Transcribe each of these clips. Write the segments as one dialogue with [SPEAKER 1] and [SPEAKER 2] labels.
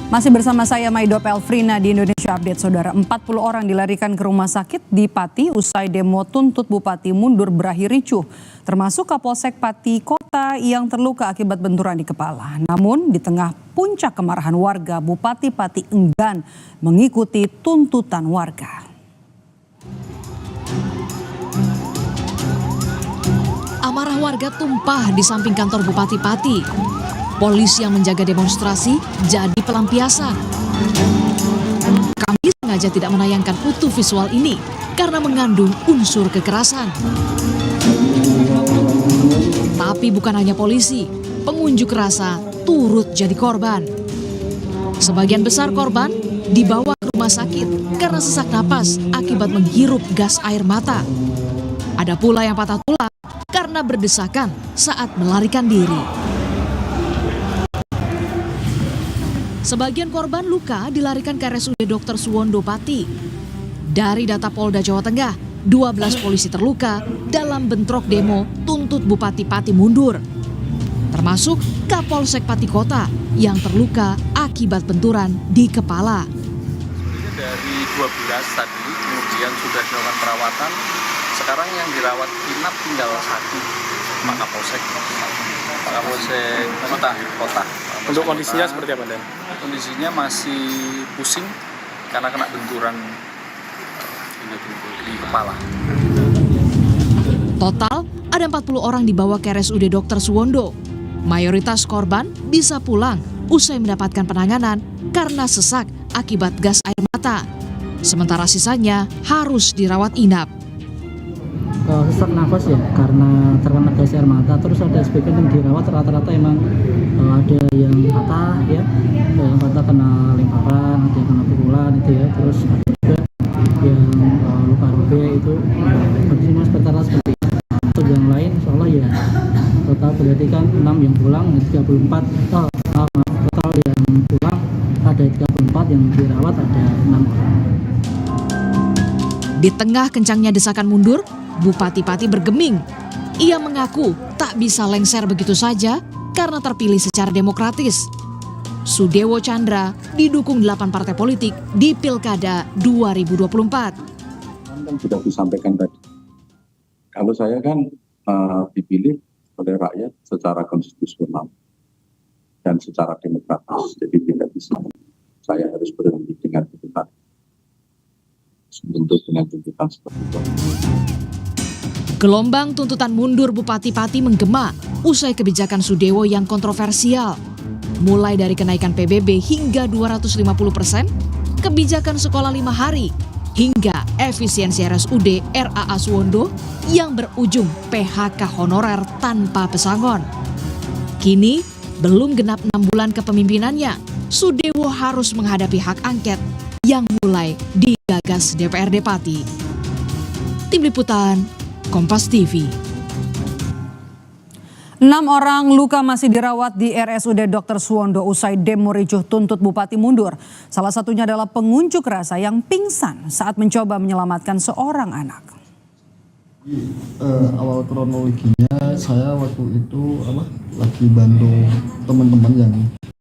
[SPEAKER 1] Masih bersama saya Maido Pelfrina di Indonesia Update, Saudara. 40 orang dilarikan ke rumah sakit di Pati usai demo tuntut Bupati mundur berakhir ricuh, termasuk Kapolsek Pati Kota yang terluka akibat benturan di kepala. Namun di tengah puncak kemarahan warga, Bupati Pati enggan mengikuti tuntutan warga.
[SPEAKER 2] Amarah warga tumpah di samping kantor Bupati Pati. Polisi yang menjaga demonstrasi jadi pelampiasan. Kami sengaja tidak menayangkan utuh visual ini karena mengandung unsur kekerasan. Tapi bukan hanya polisi, pengunjuk rasa turut jadi korban. Sebagian besar korban dibawa ke rumah sakit karena sesak napas akibat menghirup gas air mata. Ada pula yang patah tulang karena berdesakan saat melarikan diri. Sebagian korban luka dilarikan ke RSUD Dr. Suwondo Pati. Dari data Polda Jawa Tengah, 12 polisi terluka dalam bentrok demo tuntut Bupati Pati mundur. Termasuk Kapolsek Pati Kota yang terluka akibat benturan di kepala.
[SPEAKER 3] Dari 12 tadi kemudian sudah dilakukan perawatan. Sekarang yang dirawat inap tinggal satu, Pak Kapolsek Kota.
[SPEAKER 4] Untuk kondisinya seperti apa, Dan?
[SPEAKER 3] Kondisinya masih pusing karena kena benturan di kepala.
[SPEAKER 2] Total ada 40 orang dibawa ke RSUD Dr. Suwondo. Mayoritas korban bisa pulang usai mendapatkan penanganan karena sesak akibat gas air mata. Sementara sisanya harus dirawat inap.
[SPEAKER 5] Sesak nafas ya, karena terkena gas air mata. Terus ada sebagian yang dirawat, rata-rata emang ada yang patah ya, yang patah kena lemparan, ada yang kena pukulan itu ya. Terus ada juga yang luka robek itu. Berarti mas sementara seperti itu. Untuk yang lain insyaallah ya total berarti kan 6 yang pulang, 34 total yang pulang ada 34, yang dirawat ada 6 orang.
[SPEAKER 2] Di tengah kencangnya desakan mundur, Bupati Pati bergeming. Ia mengaku tak bisa lengser begitu saja karena terpilih secara demokratis. Sudewo Chandra didukung 8 partai politik di Pilkada 2024.
[SPEAKER 6] Kan sudah disampaikan tadi, kalau saya kan dipilih oleh rakyat secara konstitusional dan secara demokratis, jadi tidak bisa saya harus berhenti dengan tuntutan, bentuk dengan tuntutan seperti itu.
[SPEAKER 2] Gelombang tuntutan mundur Bupati Pati menggema usai kebijakan Sudewo yang kontroversial. Mulai dari kenaikan PBB hingga 250%, kebijakan sekolah 5 hari, hingga efisiensi RSUD RAA Suwondo yang berujung PHK honorer tanpa pesangon. Kini, belum genap 6 bulan kepemimpinannya, Sudewo harus menghadapi hak angket yang mulai digagas DPRD Pati. Tim Liputan Kompas TV.
[SPEAKER 1] 6 orang luka masih dirawat di RSUD Dr. Suwondo usai demo ricuh tuntut Bupati mundur. Salah satunya adalah pengunjuk rasa yang pingsan saat mencoba menyelamatkan seorang anak.
[SPEAKER 7] Awal kronologinya saya waktu itu lagi bantu teman-teman yang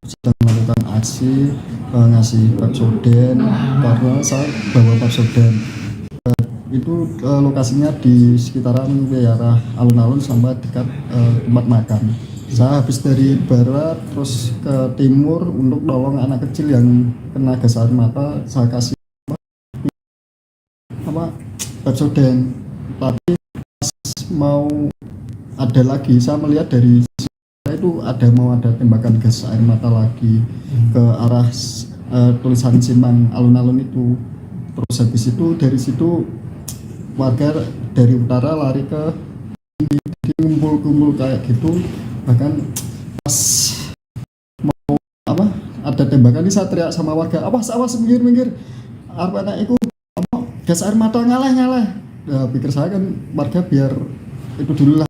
[SPEAKER 7] sedang melakukan aksi ngasih bakso den, karena saya bawa bakso den. Itu lokasinya di sekitaran daerah alun-alun sampai dekat tempat makan. Saya habis dari barat terus ke timur untuk nolong anak kecil yang kena gas air mata. Saya kasih bakso den. Tapi mau ada lagi, saya melihat dari itu mau ada tembakan gas air mata lagi ke arah tulisan Simang alun-alun itu. Terus habis itu dari situ warga dari utara lari ke ngumpul-ngumpul kayak gitu. Bahkan pas mau ada tembakan ini saya teriak sama warga, awas minggir apa anak itu gas air mata ngalah. Nah, pikir saya kan warga biar itu dulu lah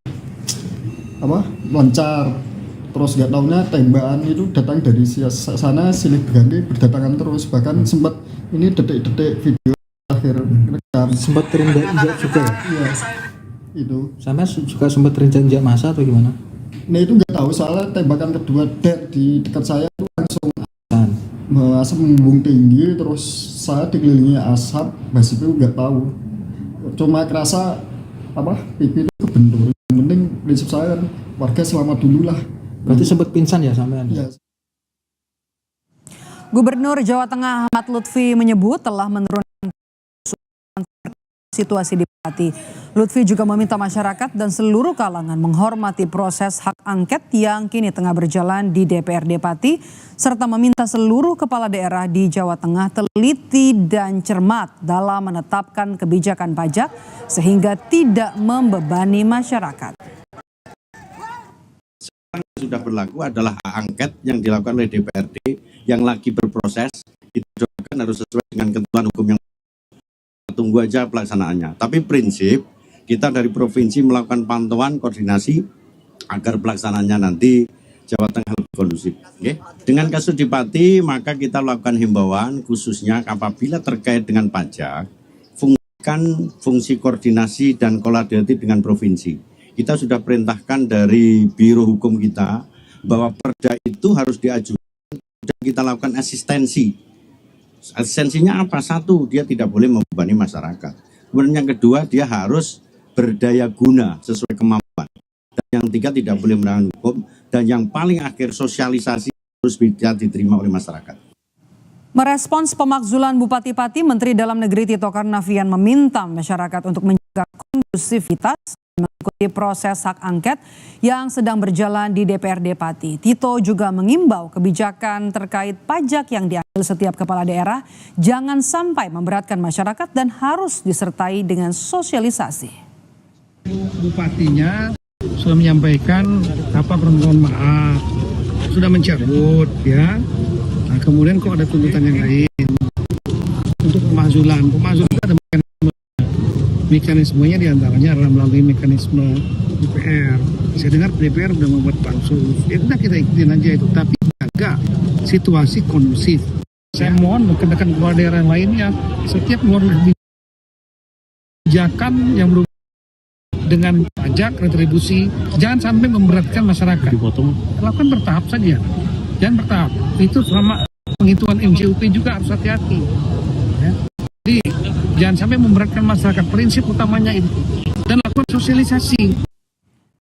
[SPEAKER 7] loncar. Terus gak taunya tembakan itu datang dari sana silih berganti berdatangan terus. Bahkan sempat ini detik-detik video akhir rekam
[SPEAKER 4] Sempat terinjak juga ya?
[SPEAKER 7] Iya, itu.
[SPEAKER 4] Sama juga sempat terinjak massa atau gimana?
[SPEAKER 7] Nah itu nggak tahu, soalnya tembakan kedua di dekat saya itu langsung asap membumbung tinggi, terus saya dikelilingi asap, basicnya nggak tahu. Cuma kerasa pipi itu kebentur. Yang penting prinsip saya kan warga selamat dulu lah.
[SPEAKER 4] Berarti sempat pingsan ya sampean?
[SPEAKER 7] Ya.
[SPEAKER 1] Gubernur Jawa Tengah Ahmad Lutfi menyebut telah menurunkan situasi di Pati. Lutfi juga meminta masyarakat dan seluruh kalangan menghormati proses hak angket yang kini tengah berjalan di DPRD Pati, serta meminta seluruh kepala daerah di Jawa Tengah teliti dan cermat dalam menetapkan kebijakan pajak sehingga tidak membebani masyarakat.
[SPEAKER 8] Sudah berlaku adalah hak angket yang dilakukan oleh DPRD yang lagi berproses, itu kan harus sesuai dengan ketentuan hukum yang tunggu aja pelaksanaannya. Tapi prinsip kita dari provinsi melakukan pantauan koordinasi agar pelaksanaannya nanti Jawa Tengah lebih kondusif. Okay? Dengan kasus di Pati maka kita lakukan himbauan khususnya apabila terkait dengan pajak, fungsikan fungsi koordinasi dan kolaborasi dengan provinsi. Kita sudah perintahkan dari Biro Hukum kita bahwa perda itu harus diajukan dan kita lakukan asistensi. Asistensinya apa? Satu, dia tidak boleh membebani masyarakat. Kemudian yang kedua, dia harus berdaya guna sesuai kemampuan. Dan yang ketiga, tidak boleh melanggar hukum. Dan yang paling akhir, sosialisasi harus bisa diterima oleh masyarakat.
[SPEAKER 1] Merespons pemakzulan Bupati Pati, Menteri Dalam Negeri Tito Karnavian meminta masyarakat untuk menjaga kondusivitas mengikuti proses hak angket yang sedang berjalan di DPRD Pati. Tito juga mengimbau kebijakan terkait pajak yang diambil setiap kepala daerah jangan sampai memberatkan masyarakat dan harus disertai dengan sosialisasi.
[SPEAKER 9] Bupatinya sudah menyampaikan permohonan maaf, sudah mencabut ya. Nah, kemudian kok ada tuntutan yang lain untuk pemakzulan. Pemakzulan itu ada mekanismenya diantaranya adalah melalui mekanisme DPR. Saya dengar DPR sudah membuat pansus. Ya sudah kita ikutin aja itu, tapi jaga situasi kondusif. Saya mohon rekan-rekan kepala daerah yang lainnya, setiap mengeluarkan kebijakan yang berhubungan dengan pajak, retribusi, jangan sampai memberatkan masyarakat. Lakukan bertahap saja, jangan bertahap. Itu selama penghitungan MJUP juga harus hati-hati. Ya. Jadi jangan sampai memberatkan masyarakat, prinsip utamanya itu. Dan lakukan sosialisasi.